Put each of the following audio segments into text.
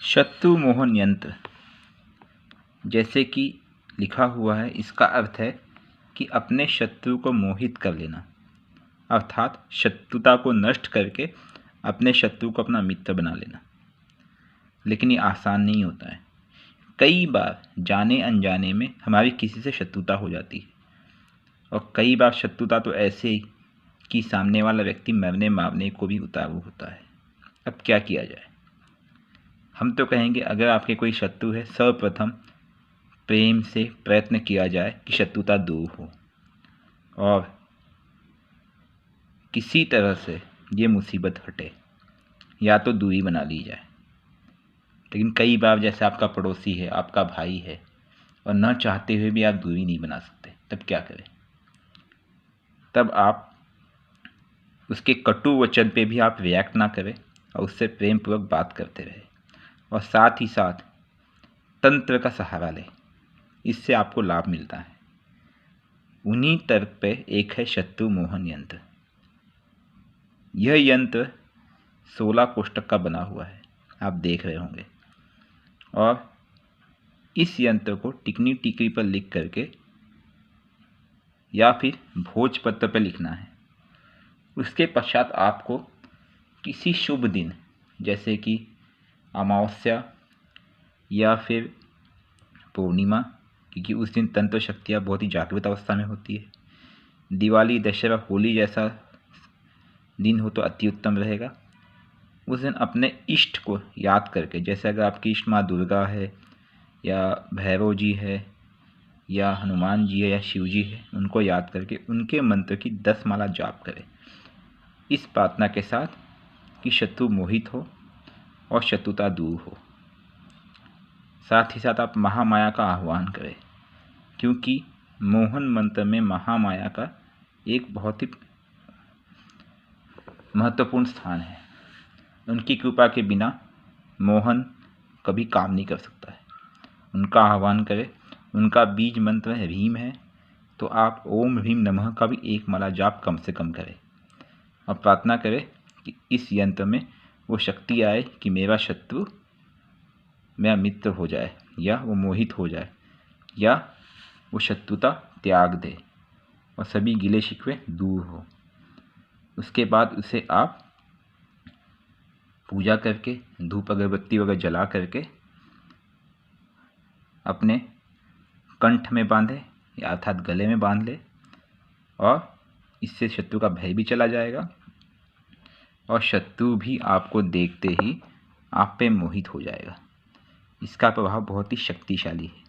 शत्रु मोहन यंत्र जैसे कि लिखा हुआ है, इसका अर्थ है कि अपने शत्रु को मोहित कर लेना, अर्थात शत्रुता को नष्ट करके अपने शत्रु को अपना मित्र बना लेना। लेकिन ये आसान नहीं होता है। कई बार जाने अनजाने में हमारी किसी से शत्रुता हो जाती है, और कई बार शत्रुता तो ऐसे ही कि सामने वाला व्यक्ति मरने मारने को भी उतारू होता है। अब क्या किया जाए? हम तो कहेंगे, अगर आपके कोई शत्रु है, सर्वप्रथम प्रेम से प्रयत्न किया जाए कि शत्रुता दूर हो और किसी तरह से ये मुसीबत हटे, या तो दूरी बना ली जाए। लेकिन कई बार जैसे आपका पड़ोसी है, आपका भाई है, और न चाहते हुए भी आप दूरी नहीं बना सकते, तब क्या करें? तब आप उसके कटु वचन पे भी आप रिएक्ट ना करें और उससे प्रेम पूर्वक बात करते रहे, और साथ ही साथ तंत्र का सहारा लें। इससे आपको लाभ मिलता है। उन्हीं तर्क पे एक है शत्रु मोहन यंत्र। यह यंत्र 16 कोष्ठक का बना हुआ है, आप देख रहे होंगे। और इस यंत्र को टिकनी टिकरी पर लिख करके या फिर भोजपत्र पर लिखना है। उसके पश्चात आपको किसी शुभ दिन, जैसे कि अमावस्या या फिर पूर्णिमा, क्योंकि उस दिन तंत्र शक्तियाँ बहुत ही जागृत अवस्था में होती है, दिवाली, दशहरा, होली जैसा दिन हो तो अति उत्तम रहेगा। उस दिन अपने इष्ट को याद करके, जैसे अगर आपकी इष्ट माँ दुर्गा है, या भैरव जी है, या हनुमान जी है, या शिव जी है, उनको याद करके उनके मंत्र की 10 माला जाप करें, इस प्रार्थना के साथ कि शत्रु मोहित हो और शत्रुता दूर हो। साथ ही साथ आप महामाया का आह्वान करें, क्योंकि मोहन मंत्र में महामाया का एक बहुत ही महत्वपूर्ण स्थान है। उनकी कृपा के बिना मोहन कभी काम नहीं कर सकता है। उनका आह्वान करें। उनका बीज मंत्र ह्रीम है, तो आप ओम ह्रीम नमः का भी 1 माला जाप कम से कम करें, और प्रार्थना करें कि इस यंत्र में वो शक्ति आए कि मेरा शत्रु मेरा मित्र हो जाए, या वो मोहित हो जाए, या वो शत्रुता त्याग दे और सभी गिले शिकवे दूर हो। उसके बाद उसे आप पूजा करके, धूप अगरबत्ती वगैरह जला करके अपने कंठ में बांधे, या अर्थात गले में बांध ले, और इससे शत्रु का भय भी चला जाएगा, और शत्रु भी आपको देखते ही आप पे मोहित हो जाएगा। इसका प्रभाव बहुत ही शक्तिशाली है।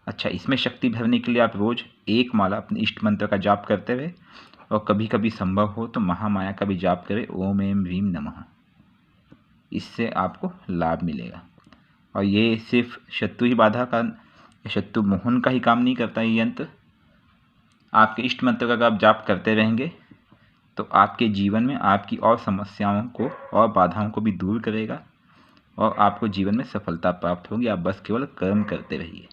अच्छा, इसमें शक्ति भरने के लिए आप रोज़ 1 माला अपने इष्ट मंत्र का जाप करते रहे, और कभी कभी संभव हो तो महामाया का भी जाप करें, ओम एम ह्रीम नमः। इससे आपको लाभ मिलेगा। और ये सिर्फ शत्रु ही बाधा का, शत्रु मोहन का ही काम नहीं करता ये यंत्र। आपके इष्ट मंत्र का आप जाप करते रहेंगे तो आपके जीवन में आपकी और समस्याओं को और बाधाओं को भी दूर करेगा, और आपको जीवन में सफलता प्राप्त होगी। आप बस केवल कर्म करते रहिए।